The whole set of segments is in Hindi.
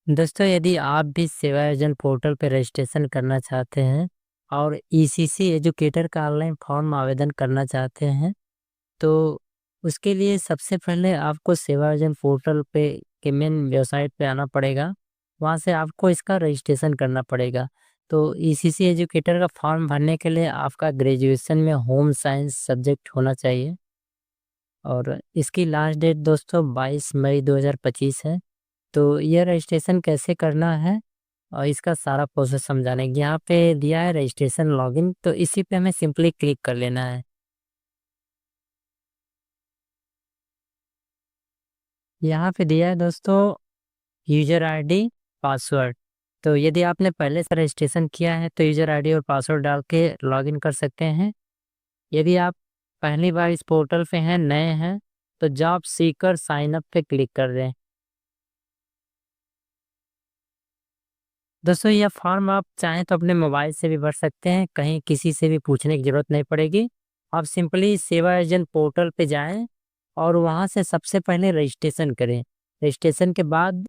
दोस्तों, यदि आप भी सेवा योजन पोर्टल पर रजिस्ट्रेशन करना चाहते हैं और ईसीसी एजुकेटर का ऑनलाइन फॉर्म आवेदन करना चाहते हैं, तो उसके लिए सबसे पहले आपको सेवा योजन पोर्टल पे के मेन वेबसाइट पे आना पड़ेगा। वहाँ से आपको इसका रजिस्ट्रेशन करना पड़ेगा। तो ईसीसी एजुकेटर का फॉर्म भरने के लिए आपका ग्रेजुएशन में होम साइंस सब्जेक्ट होना चाहिए और इसकी लास्ट डेट दोस्तों 22 मई 2025 है। तो ये रजिस्ट्रेशन कैसे करना है और इसका सारा प्रोसेस समझाने यहाँ पे दिया है रजिस्ट्रेशन लॉगिन, तो इसी पे हमें सिंपली क्लिक कर लेना है। यहाँ पे दिया है दोस्तों यूजर आईडी पासवर्ड। तो यदि आपने पहले से रजिस्ट्रेशन किया है तो यूजर आईडी और पासवर्ड डाल के लॉगिन कर सकते हैं। यदि आप पहली बार इस पोर्टल पे हैं, नए हैं, तो जॉब सीकर साइन अप पे क्लिक कर दें। दोस्तों, यह फॉर्म आप चाहें तो अपने मोबाइल से भी भर सकते हैं, कहीं किसी से भी पूछने की ज़रूरत नहीं पड़ेगी। आप सिंपली सेवा एजेंट पोर्टल पे जाएं और वहां से सबसे पहले रजिस्ट्रेशन करें। रजिस्ट्रेशन के बाद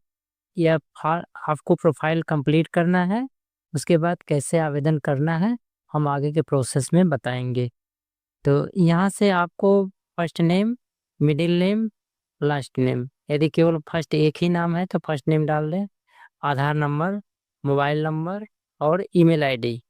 यह आपको प्रोफाइल कंप्लीट करना है। उसके बाद कैसे आवेदन करना है हम आगे के प्रोसेस में बताएंगे। तो यहाँ से आपको first name, middle name, last name, यदि केवल फर्स्ट एक ही नाम है तो फर्स्ट नेम डाल दें, आधार नंबर, मोबाइल नंबर और ईमेल आईडी।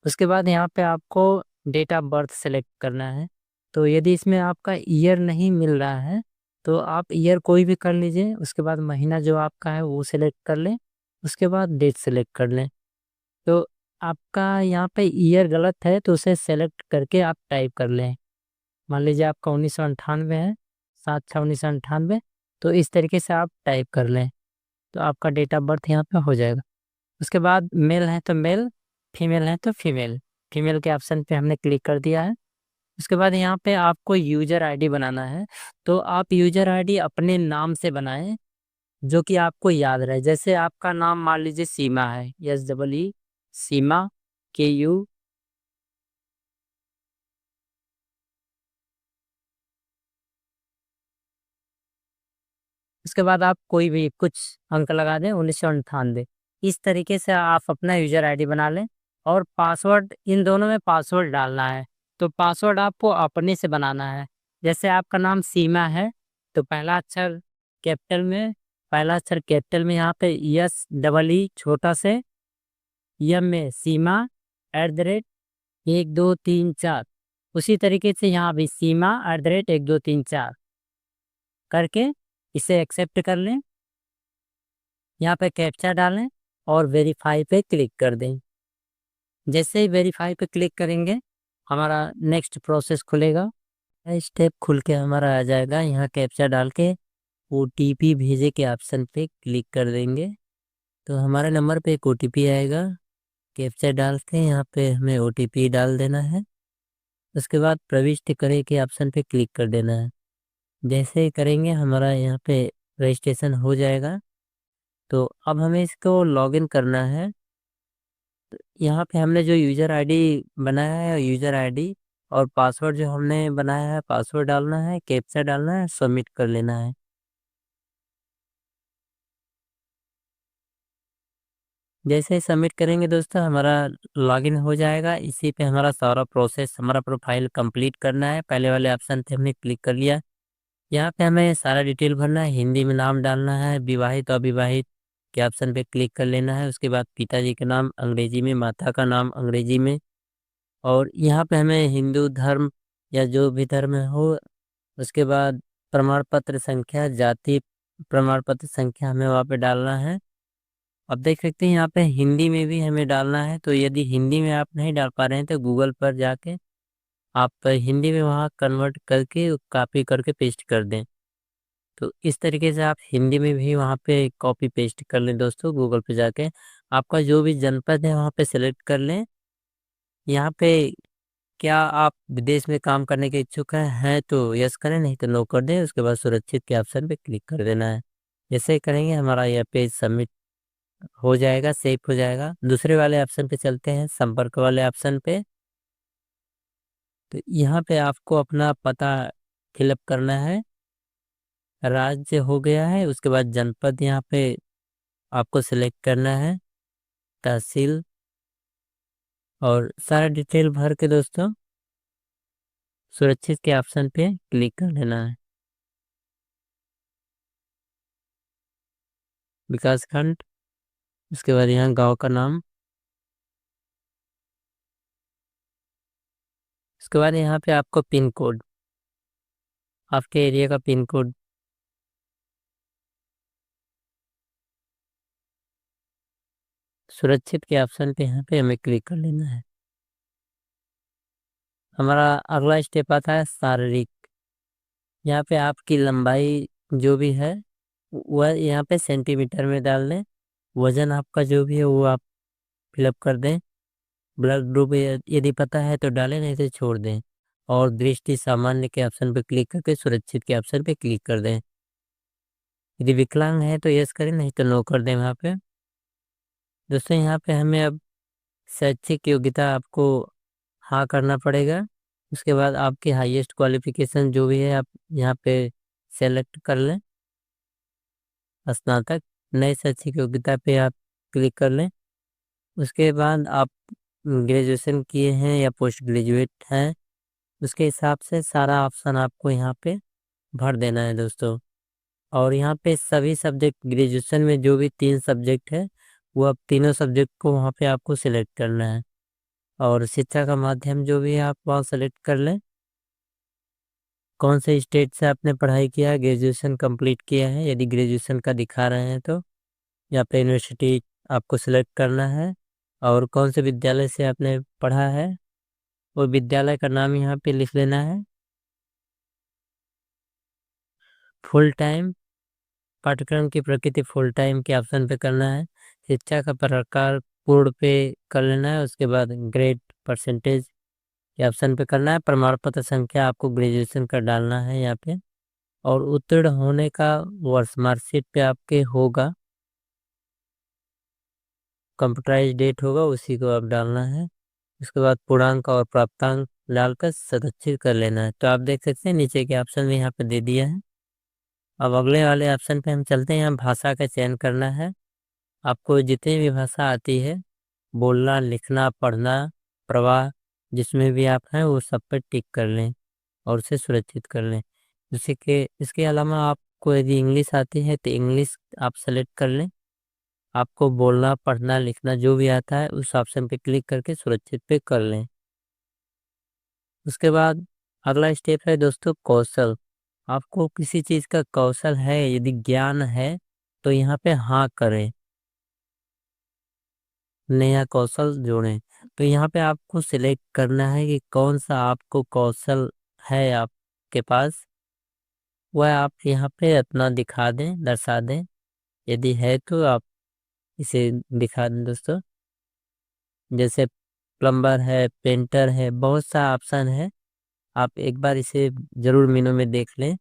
उसके बाद यहाँ पे आपको डेट ऑफ बर्थ सेलेक्ट करना है। तो यदि इसमें आपका ईयर नहीं मिल रहा है तो आप ईयर कोई भी कर लीजिए। उसके बाद महीना जो आपका है वो सिलेक्ट कर लें। उसके बाद डेट सेलेक्ट कर लें। तो आपका यहाँ पे ईयर गलत है तो उसे सेलेक्ट करके आप टाइप कर लें। मान लीजिए आपका 1998 है, 7/6/1998। तो इस तरीके से आप टाइप कर लें तो आपका डेट ऑफ बर्थ यहाँ पे हो जाएगा। उसके बाद मेल है तो मेल, फीमेल है तो फीमेल। फीमेल के ऑप्शन पे हमने क्लिक कर दिया है। उसके बाद यहाँ पे आपको यूजर आईडी बनाना है। तो आप यूजर आईडी अपने नाम से बनाएं जो कि आपको याद रहे। जैसे आपका नाम मान लीजिए सीमा है, SEE सीमा, KU। उसके बाद आप कोई भी कुछ अंक लगा दें, 1998। इस तरीके से आप अपना यूजर आईडी बना लें और पासवर्ड, इन दोनों में पासवर्ड डालना है। तो पासवर्ड आपको अपने से बनाना है। जैसे आपका नाम सीमा है तो पहला अक्षर कैपिटल में, पहला अक्षर कैपिटल में, यहाँ पे SEE छोटा से, यम में सीमा, @ 1234। उसी तरीके से यहाँ भी सीमा @1234 करके इसे एक्सेप्ट कर लें। यहाँ पे कैप्चा डालें और वेरीफाई पे क्लिक कर दें। जैसे ही वेरीफाई पे क्लिक करेंगे हमारा नेक्स्ट प्रोसेस खुलेगा। स्टेप खुल के हमारा आ जाएगा। यहाँ कैप्चा डाल के OTP भेजे के ऑप्शन पे क्लिक कर देंगे तो हमारे नंबर पे एक OTP आएगा। कैप्चा डाल के यहाँ पे हमें OTP डाल देना है। उसके बाद प्रविष्ट करें के ऑप्शन पे क्लिक कर देना है। जैसे ही करेंगे हमारा यहाँ पे रजिस्ट्रेशन हो जाएगा। तो अब हमें इसको लॉगिन करना है। यहाँ पे हमने जो यूज़र आईडी बनाया है, यूज़र आईडी और पासवर्ड जो हमने बनाया है, पासवर्ड डालना है, कैप्चा डालना है, सबमिट कर लेना है। जैसे ही सबमिट करेंगे दोस्तों हमारा लॉगिन हो जाएगा। इसी पे हमारा सारा प्रोसेस, हमारा प्रोफाइल कंप्लीट करना है। पहले वाले ऑप्शन पे हमने क्लिक कर लिया। यहाँ पे हमें सारा डिटेल भरना है। हिंदी में नाम डालना है, विवाहित अविवाहित के ऑप्शन पे क्लिक कर लेना है। उसके बाद पिताजी का नाम अंग्रेजी में, माता का नाम अंग्रेजी में। और यहाँ पे हमें हिंदू धर्म या जो भी धर्म हो। उसके बाद प्रमाण पत्र संख्या, जाति प्रमाण पत्र संख्या हमें वहाँ पे डालना है। अब देख सकते हैं यहाँ पे हिंदी में भी हमें डालना है। तो यदि हिंदी में आप नहीं डाल पा रहे हैं तो गूगल पर जाके आप हिंदी में वहाँ कन्वर्ट करके कॉपी करके पेस्ट कर दें। तो इस तरीके से आप हिंदी में भी वहाँ पे कॉपी पेस्ट कर लें दोस्तों, गूगल पे जाके। आपका जो भी जनपद है वहाँ पे सेलेक्ट कर लें। यहाँ पे क्या आप विदेश में काम करने के इच्छुक हैं तो यस करें, नहीं तो नो कर दें। उसके बाद सुरक्षित के ऑप्शन पे क्लिक कर देना है। जैसे ही करेंगे हमारा यह पेज सबमिट हो जाएगा, सेव हो जाएगा। दूसरे वाले ऑप्शन पे चलते हैं, संपर्क वाले ऑप्शन पे। तो यहाँ पे आपको अपना पता फिलअप करना है। राज्य हो गया है, उसके बाद जनपद यहाँ पे आपको सिलेक्ट करना है तहसील और सारा डिटेल भर के दोस्तों सुरक्षित के ऑप्शन पे क्लिक कर लेना है। विकास खंड, उसके बाद यहाँ गांव का नाम, उसके बाद यहाँ पे आपको पिन कोड, आपके एरिया का पिन कोड, सुरक्षित के ऑप्शन पे यहाँ पे हमें क्लिक कर लेना है। हमारा अगला स्टेप आता है शारीरिक। यहाँ पे आपकी लंबाई जो भी है वह यहाँ पे सेंटीमीटर में डाल दें। वजन आपका जो भी है वो आप फिलअप कर दें। ब्लड ग्रुप यदि पता है तो डालें, नहीं तो छोड़ दें। और दृष्टि सामान्य के ऑप्शन पे क्लिक करके सुरक्षित के ऑप्शन पे क्लिक कर दें। यदि विकलांग है तो यस करें, नहीं तो नो कर दें वहाँ पे। दोस्तों यहाँ पे हमें अब शैक्षिक योग्यता आपको हाँ करना पड़ेगा। उसके बाद आपकी हाईएस्ट क्वालिफिकेशन जो भी है आप यहाँ पे सेलेक्ट कर लें। स्नातक, नई शैक्षिक योग्यता पे आप क्लिक कर लें। उसके बाद आप ग्रेजुएशन किए हैं या पोस्ट ग्रेजुएट हैं, उसके हिसाब से सारा ऑप्शन आपको यहाँ पे भर देना है दोस्तों। और यहाँ पे सभी सब्जेक्ट, ग्रेजुएशन में जो भी 3 सब्जेक्ट है वो अब तीनों सब्जेक्ट को वहाँ पे आपको सिलेक्ट करना है। और शिक्षा का माध्यम जो भी है आप वहाँ सेलेक्ट कर लें। कौन से स्टेट से आपने पढ़ाई किया है, ग्रेजुएशन कंप्लीट किया है, यदि ग्रेजुएशन का दिखा रहे हैं तो यहाँ पे यूनिवर्सिटी आपको सिलेक्ट करना है। और कौन से विद्यालय से आपने पढ़ा है वो विद्यालय का नाम यहाँ पे लिख लेना है। फुल टाइम, पाठ्यक्रम की प्रकृति फुल टाइम के ऑप्शन पे करना है। शिक्षा का प्रकार पूर्ण पे कर लेना है। उसके बाद ग्रेड परसेंटेज के ऑप्शन पे करना है। प्रमाण पत्र संख्या आपको ग्रेजुएशन का डालना है यहाँ पे। और उत्तीर्ण होने का वर्ष मार्कशीट पे आपके होगा, कंप्यूटराइज डेट होगा, उसी को आप डालना है। उसके बाद पूर्णांक और प्राप्तांक डालकर सुरक्षित कर लेना है। तो आप देख सकते हैं नीचे के ऑप्शन में यहाँ पे दे दिया है। अब अगले वाले ऑप्शन पे हम चलते हैं। यहाँ भाषा का चयन करना है। आपको जितनी भी भाषा आती है, बोलना, लिखना, पढ़ना, प्रवाह, जिसमें भी आप हैं वो सब पर टिक कर लें और उसे सुरक्षित कर लें। इसके अलावा आपको यदि इंग्लिश आती है तो इंग्लिश आप सेलेक्ट कर लें। आपको बोलना, पढ़ना, लिखना जो भी आता है उस ऑप्शन पे क्लिक करके सुरक्षित पे कर लें। उसके बाद अगला स्टेप है दोस्तों कौशल। आपको किसी चीज़ का कौशल है, यदि ज्ञान है तो यहाँ पे हाँ करें, नया कौशल जोड़ें। तो यहाँ पे आपको सिलेक्ट करना है कि कौन सा आपको कौशल है आपके पास, वह आप यहाँ पे अपना दिखा दें, दर्शा दें। यदि है तो आप इसे दिखा दें दोस्तों। जैसे प्लम्बर है, पेंटर है, बहुत सा ऑप्शन है। आप एक बार इसे जरूर मेनू में देख लें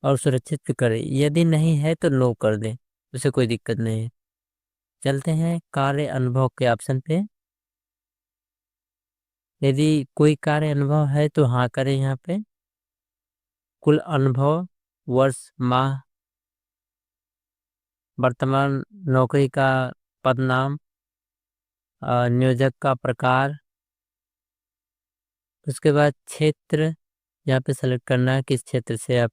और सुरक्षित भी करें। यदि नहीं है तो नो कर दें, उसे कोई दिक्कत नहीं है। चलते हैं कार्य अनुभव के ऑप्शन पे। यदि कोई कार्य अनुभव है तो हाँ करें यहाँ पे। कुल अनुभव, वर्ष, माह, वर्तमान नौकरी का पद नाम, नियोजक का प्रकार। उसके बाद क्षेत्र यहाँ पे सेलेक्ट करना है किस क्षेत्र से आप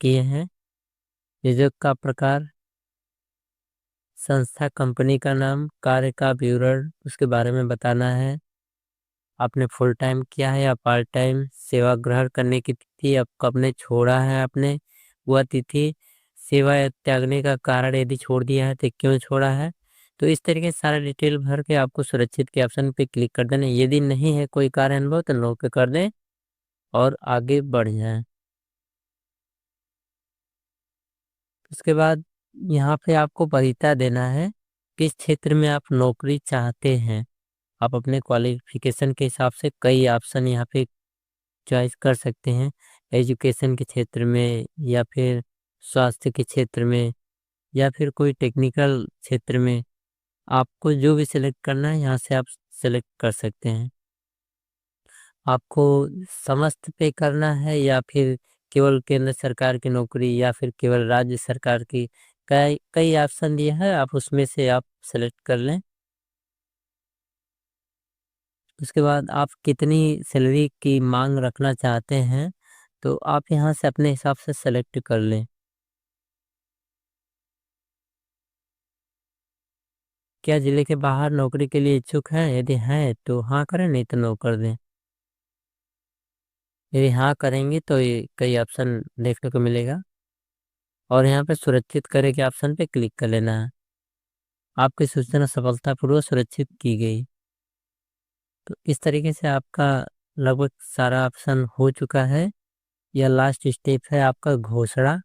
किए हैं। नियोजक का प्रकार, संस्था, कंपनी का नाम, कार्य का विवरण उसके बारे में बताना है। आपने फुल टाइम किया है या पार्ट टाइम, सेवा ग्रहण करने की तिथि, अब कब ने छोड़ा है आपने वह तिथि, सेवा त्यागने का कारण यदि छोड़ दिया है तो क्यों छोड़ा है। तो इस तरीके से सारा डिटेल भर के आपको सुरक्षित के ऑप्शन पे क्लिक कर देना। यदि नहीं है कोई कार्य अनुभव तो नो पे कर दें और आगे बढ़ जाएं। उसके बाद यहाँ पे आपको वरीयता देना है किस क्षेत्र में आप नौकरी चाहते हैं। आप अपने क्वालिफिकेशन के हिसाब से कई ऑप्शन यहाँ पे चॉइस कर सकते हैं। एजुकेशन के क्षेत्र में या फिर स्वास्थ्य के क्षेत्र में या फिर कोई टेक्निकल क्षेत्र में, आपको जो भी सिलेक्ट करना है यहाँ से आप सिलेक्ट कर सकते हैं। आपको समस्त पे करना है या फिर केवल केंद्र सरकार की नौकरी या फिर केवल राज्य सरकार की, कई कई ऑप्शन दिए हैं, आप उसमें से आप सेलेक्ट कर लें। उसके बाद आप कितनी सैलरी की मांग रखना चाहते हैं, तो आप यहाँ से अपने हिसाब से सेलेक्ट कर लें। क्या ज़िले के बाहर नौकरी के लिए इच्छुक हैं? यदि हैं तो हाँ करें, नहीं तो नो कर दें। यदि हाँ करेंगे तो ये कई ऑप्शन देखने को मिलेगा और यहाँ पे सुरक्षित करें के ऑप्शन पे क्लिक कर लेना है। आपकी सूचना सफलतापूर्वक सुरक्षित की गई। तो इस तरीके से आपका लगभग सारा ऑप्शन हो चुका है। यह लास्ट स्टेप है आपका घोषणा।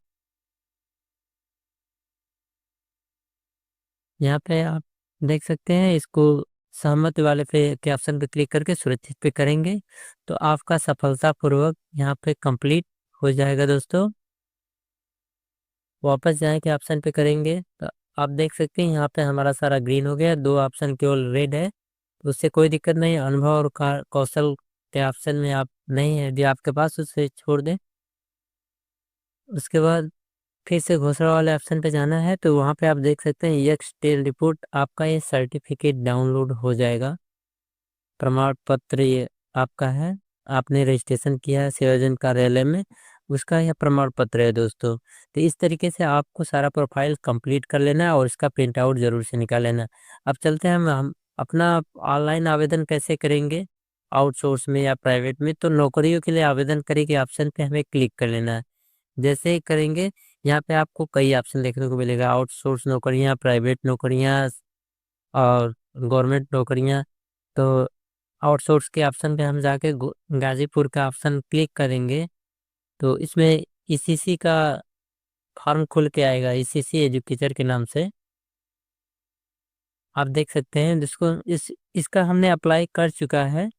यहाँ पे आप देख सकते हैं इसको, सहमति वाले पे के ऑप्शन पे क्लिक करके सुरक्षित पे करेंगे तो आपका सफलतापूर्वक यहाँ पे कंप्लीट हो जाएगा दोस्तों। वापस जाए के ऑप्शन पे करेंगे तो आप देख सकते हैं यहाँ पे हमारा सारा ग्रीन हो गया, 2 ऑप्शन केवल रेड है। तो उससे कोई दिक्कत नहीं है, अनुभव और कौशल के ऑप्शन में आप नहीं है, यदि आपके पास उसे छोड़ दें। उसके बाद फिर से घोषणा वाले ऑप्शन पे जाना है तो वहाँ पे आप देख सकते हैं एक्सटेल रिपोर्ट, आपका ये सर्टिफिकेट डाउनलोड हो जाएगा। प्रमाण पत्र ये आपका है, आपने रजिस्ट्रेशन किया है सेवाजन कार्यालय में, उसका यह प्रमाण पत्र है दोस्तों। तो इस तरीके से आपको सारा प्रोफाइल कंप्लीट कर लेना है और इसका प्रिंट आउट ज़रूर से निकाल लेना है। अब चलते हैं हम अपना ऑनलाइन आवेदन कैसे करेंगे, आउटसोर्स में या प्राइवेट में। तो नौकरियों के लिए आवेदन करें के ऑप्शन पे हमें क्लिक कर लेना है। जैसे ही करेंगे यहाँ पे आपको कई ऑप्शन देखने को मिलेगा, आउटसोर्स नौकरियाँ, प्राइवेट नौकरियाँ और गवर्नमेंट नौकरियाँ। तो आउटसोर्स के ऑप्शन पे हम जाके गाजीपुर का ऑप्शन क्लिक करेंगे तो इसमें ईसीसी का फॉर्म खुल के आएगा, ईसीसी एजुकेटर के नाम से आप देख सकते हैं। जिसको इसका हमने अप्लाई कर चुका है,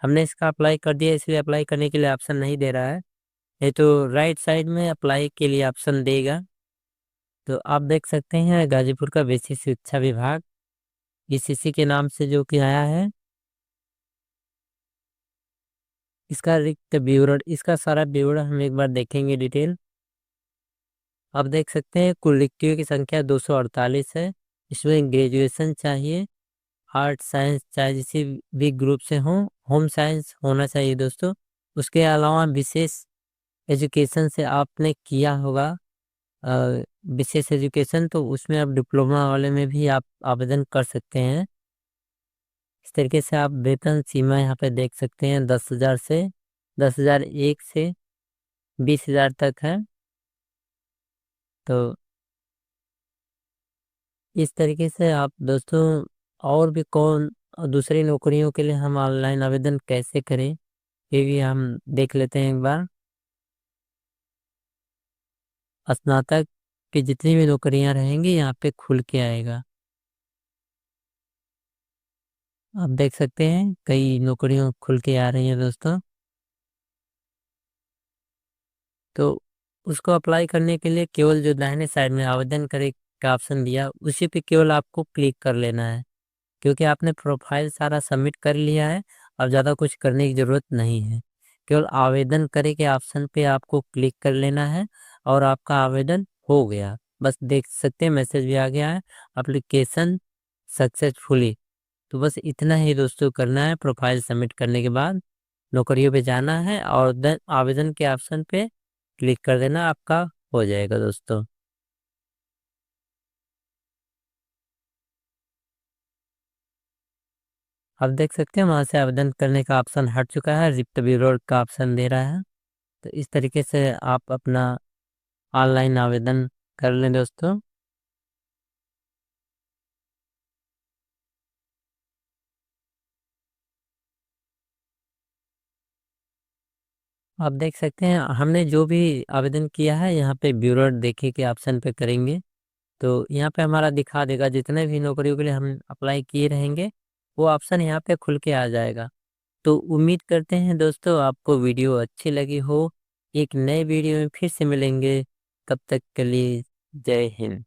हमने इसका अप्लाई कर दिया, इसलिए अप्लाई करने के लिए ऑप्शन नहीं दे रहा है। ये तो राइट साइड में अप्लाई के लिए ऑप्शन देगा। तो आप देख सकते हैं गाजीपुर का बेसिक शिक्षा विभाग ईसीसी के नाम से जो कि आया है। इसका रिक्त विवरण, इसका सारा विवरण हम एक बार देखेंगे डिटेल। आप देख सकते हैं कुल रिक्तियों की संख्या 248 है। इसमें ग्रेजुएशन चाहिए, आर्ट साइंस चाहे किसी भी ग्रुप से हो, होम साइंस होना चाहिए दोस्तों। उसके अलावा विशेष एजुकेशन से आपने किया होगा विशेष एजुकेशन, तो उसमें आप डिप्लोमा वाले में भी आप आवेदन कर सकते हैं। इस तरीके से आप वेतन सीमा यहाँ पे देख सकते हैं, 10,000 से 10,001 से 20,000 तक है। तो इस तरीके से आप दोस्तों और भी कौन दूसरी नौकरियों के लिए हम ऑनलाइन आवेदन कैसे करें ये भी हम देख लेते हैं एक बार। स्नातक की जितनी भी नौकरियां रहेंगी यहाँ पे खुल के आएगा। आप देख सकते हैं कई नौकरियां खुल के आ रही हैं दोस्तों। तो उसको अप्लाई करने के लिए केवल जो दाहिने साइड में आवेदन करे का ऑप्शन दिया उसी पे केवल आपको क्लिक कर लेना है, क्योंकि आपने प्रोफाइल सारा सबमिट कर लिया है। अब ज़्यादा कुछ करने की ज़रूरत नहीं है, केवल आवेदन करें के ऑप्शन पे आपको क्लिक कर लेना है और आपका आवेदन हो गया। बस देख सकते हैं मैसेज भी आ गया है, एप्लीकेशन सक्सेसफुली। तो बस इतना ही दोस्तों करना है। प्रोफाइल सबमिट करने के बाद नौकरियों पे जाना है और देन आवेदन के ऑप्शन पे क्लिक कर देना, आपका हो जाएगा दोस्तों। आप देख सकते हैं वहाँ से आवेदन करने का ऑप्शन हट चुका है, रिक्त विवरण का ऑप्शन दे रहा है। तो इस तरीके से आप अपना ऑनलाइन आवेदन कर लें दोस्तों। आप देख सकते हैं हमने जो भी आवेदन किया है यहाँ पे विवरण देखे के ऑप्शन पे करेंगे तो यहाँ पे हमारा दिखा देगा जितने भी नौकरियों के लिए हम अप्लाई किए रहेंगे वो ऑप्शन यहाँ पे खुल के आ जाएगा। तो उम्मीद करते हैं दोस्तों आपको वीडियो अच्छी लगी हो। एक नए वीडियो में फिर से मिलेंगे, तब तक के लिए जय हिंद।